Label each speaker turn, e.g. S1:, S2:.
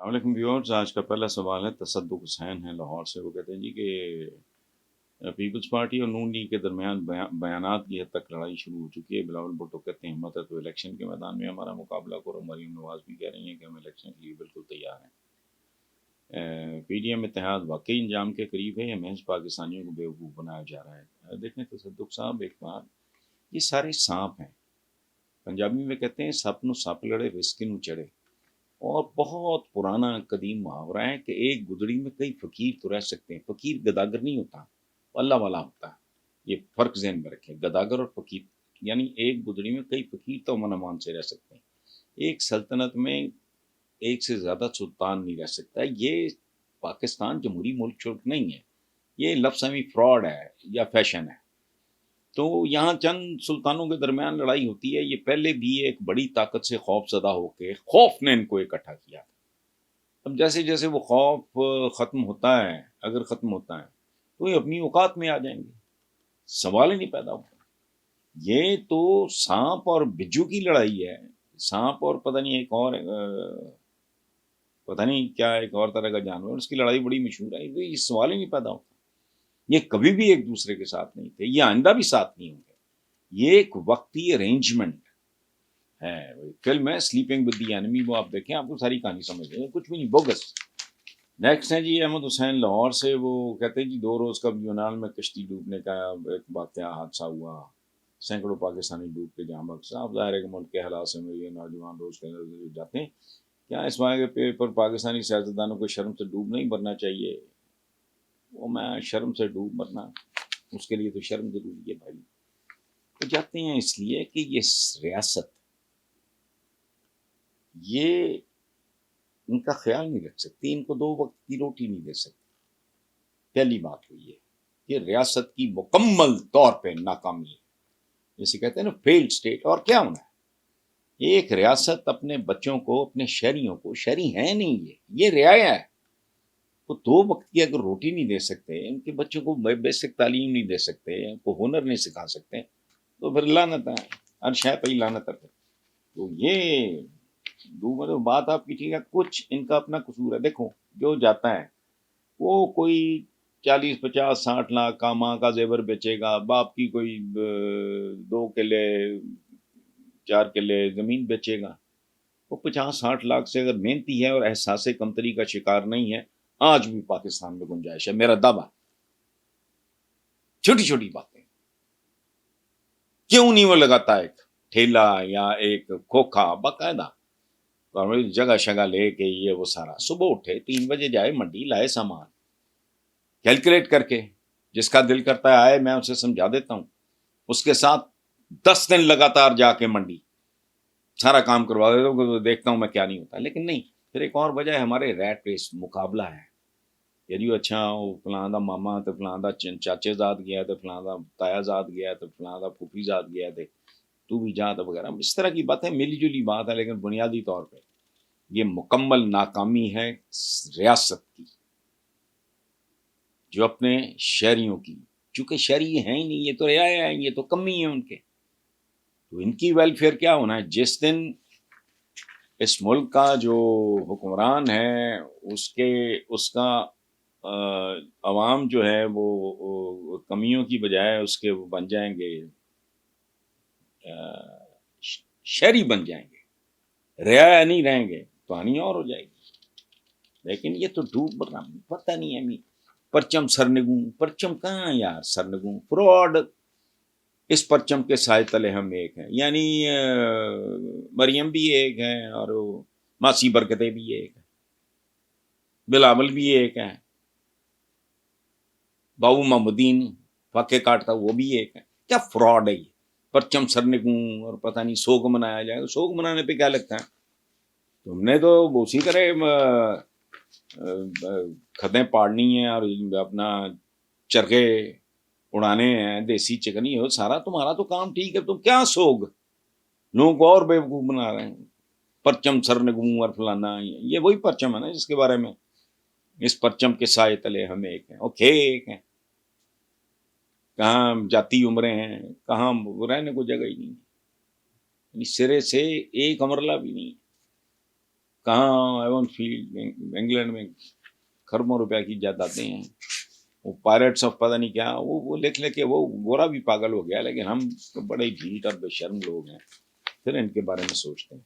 S1: السلام علیکم ویورز، آج کا پہلا سوال ہے تصدق حسین ہیں لاہور سے۔ وہ کہتے ہیں جی کہ پیپلز پارٹی اور نون لیگ کے درمیان بیانات کی حد تک لڑائی شروع ہو چکی ہے۔ بلاول بھٹو کہتے ہیں ہمت ہے تو الیکشن کے میدان میں ہمارا مقابلہ کرو۔ مریم نواز بھی کہہ رہی ہیں کہ ہم الیکشن کے لیے بالکل تیار ہیں۔ پی ڈی ایم اتحاد واقعی انجام کے قریب ہے یا محض پاکستانیوں کو بیوقوف بنایا جا رہا ہے؟ دیکھیں تصدق صاحب، ایک بات، یہ سارے سانپ ہیں۔ پنجابی میں کہتے ہیں سپ نو سپ لڑے رسک نو چڑھے، اور بہت پرانا قدیم محاورہ ہے کہ ایک گدڑی میں کئی فقیر تو رہ سکتے ہیں۔ فقیر گداگر نہیں ہوتا، اللہ والا ہوتا ہے۔ یہ فرق ذہن میں رکھیں، گداگر اور فقیر، یعنی ایک گدڑی میں کئی فقیر تو امن امان سے رہ سکتے ہیں۔ ایک سلطنت میں ایک سے زیادہ سلطان نہیں رہ سکتا۔ یہ پاکستان جمہوری ملک شلک نہیں ہے، یہ لفظ فراڈ ہے یا فیشن ہے۔ تو یہاں چند سلطانوں کے درمیان لڑائی ہوتی ہے۔ یہ پہلے بھی ایک بڑی طاقت سے خوف زدہ ہو کے خوف نے ان کو اکٹھا کیا۔ اب جیسے جیسے وہ خوف ختم ہوتا ہے، اگر ختم ہوتا ہے تو یہ اپنی اوقات میں آ جائیں گے، سوال ہی نہیں پیدا ہوتا۔ یہ تو سانپ اور بجو کی لڑائی ہے۔ سانپ اور پتہ نہیں ایک اور پتہ نہیں کیا ایک اور طرح کا جانور، اس کی لڑائی بڑی مشہور ہے۔ یہ سوال ہی نہیں پیدا ہوتا۔ یہ کبھی بھی ایک دوسرے کے ساتھ نہیں تھے، یہ آئندہ بھی ساتھ نہیں ہوں گے۔ یہ ایک وقتی ارینجمنٹ ہے۔ فلم ہے سلیپنگ ود دی اینمی، وہ آپ دیکھیں، آپ کو ساری کہانی سمجھ لیں، کچھ بھی نہیں، بوگس۔ نیکسٹ ہے جی احمد حسین لاہور سے۔ وہ کہتے ہیں جی 2 روز قبل یونان میں کشتی ڈوبنے کا ایک واقعہ حادثہ ہوا، سینکڑوں پاکستانی ڈوب کے جہاں بخش۔ آپ ظاہر ہے کہ ملک کے حالات سے یہ نوجوان روز کے اندر جاتے ہیں۔ کیا اس واقعے پر پاکستانی سیاستدانوں کو شرم سے ڈوب نہیں مرنا چاہیے؟ وہ میں شرم سے ڈوب مرنا، اس کے لیے تو شرم ضروری ہے بھائی۔ وہ جاتے ہیں اس لیے کہ یہ ریاست، یہ ان کا خیال نہیں رکھ سکتی، ان کو 2 وقت کی روٹی نہیں دے سکتی۔ پہلی بات ہوئی ہے کہ ریاست کی مکمل طور پہ ناکامی ہے، جیسے کہتے ہیں نا فیلڈ اسٹیٹ۔ اور کیا ہونا ہے؟ ایک ریاست اپنے بچوں کو، اپنے شہریوں کو، شہری ہیں نہیں، یہ رعایا ہے، وہ 2 وقت کی اگر روٹی نہیں دے سکتے، ان کے بچوں کو بیسک تعلیم نہیں دے سکتے، ان کو ہنر نہیں سکھا سکتے، تو پھر لعنت ہے، ہر شے پہ ہی لعنت ہے۔ تو یہ بات آپ کی ٹھیک ہے، کچھ ان کا اپنا قصور ہے۔ دیکھو جو جاتا ہے وہ کوئی 40 50 60 لاکھ کا ماں کا زیور بیچے گا، باپ کی کوئی 2 کلے 4 کلے زمین بیچے گا، وہ 50 60 لاکھ سے اگر محنتی ہے اور احساس کمتری کا شکار نہیں ہے، آج بھی پاکستان میں گنجائش ہے، میرا دعویٰ۔ چھوٹی چھوٹی باتیں کیوں نہیں وہ لگاتا، ایک ٹھیلا یا ایک کھوکھا باقاعدہ جگہ شگہ لے کے، یہ وہ سارا صبح اٹھے 3 بجے جائے منڈی، لائے سامان کیلکولیٹ کر کے، جس کا دل کرتا ہے آئے، میں اسے سمجھا دیتا ہوں، اس کے ساتھ 10 دن لگاتار جا کے منڈی سارا کام کروا دیتا ہوں، دیکھتا ہوں میں کیا نہیں ہوتا۔ لیکن نہیں، پھر ایک اور وجہ ہے ہمارے ریٹ ریس، مقابلہ ہے۔ یعنی اچھا فلاں دا ماما تو فلاں دا چاچے زاد گیا، تو فلاں دا تایا زاد گیا، تو فلاں دا پھوپھی زاد گیا، تو بھی جا، تو وغیرہ اس طرح کی باتیں ملی جلی بات ہے، لیکن بنیادی طور پہ یہ مکمل ناکامی ہے ریاست کی، جو اپنے شہریوں کی، چونکہ شہری یہ ہیں ہی نہیں، یہ تو رعایا ہیں، یہ تو کمی ہیں ان کے، تو ان کی ویلفیئر کیا ہونا ہے؟ جس دن اس ملک کا جو حکمران ہے اس کا عوام جو ہے وہ کمیوں کی بجائے اس کے بن جائیں گے، شہری بن جائیں گے، رعایا نہیں رہیں گے، کہانی اور ہو جائے گی۔ لیکن یہ تو ڈوب مرنا، پتہ نہیں ہے پرچم سرنگوں، پرچم کہاں یار سرنگوں، فراڈ۔ اس پرچم کے سائے تلے ہم ایک ہیں، یعنی مریم بھی ایک ہے، اور ماسی برکتیں بھی ایک ہے، بلاول بھی ایک ہے، بابو محمدین فاقے کاٹتا وہ بھی ایک ہے۔ کیا فراڈ ہے یہ؟ پرچم سرنگوں اور پتہ نہیں سوگ منایا جائے گا۔ سوگ منانے پہ کیا لگتا ہے؟ تم نے تو اسی طرح کھدیں پاڑنی ہیں اور اپنا چرخے اڑانے ہیں، دیسی چکنی ہو، سارا تمہارا تو کام ٹھیک ہے، تم کیا سوگ لوگوں کو اور بیوقوف بنا رہے ہیں؟ پرچم سرنگوں اور فلانا، یہ وہی پرچم ہے نا جس کے بارے میں اس پرچم کے سائے تلے ہم ایک ہیں، اوکے ایک ہیں، کہاں جاتی عمریں ہیں، کہاں رہنے کو جگہ ہی نہیں، سرے سے ایک امرلہ بھی نہیں، کہاں ایون فیلڈ انگلینڈ میں کھربوں روپے کی جائیدادیں ہیں، وہ پائرٹس آف پتہ نہیں کیا، وہ لکھ لے کے وہ گورا بھی پاگل ہو گیا، لیکن ہم تو بڑے ڈھیٹ اور بے شرم لوگ ہیں، پھر ان کے بارے میں سوچتے ہیں.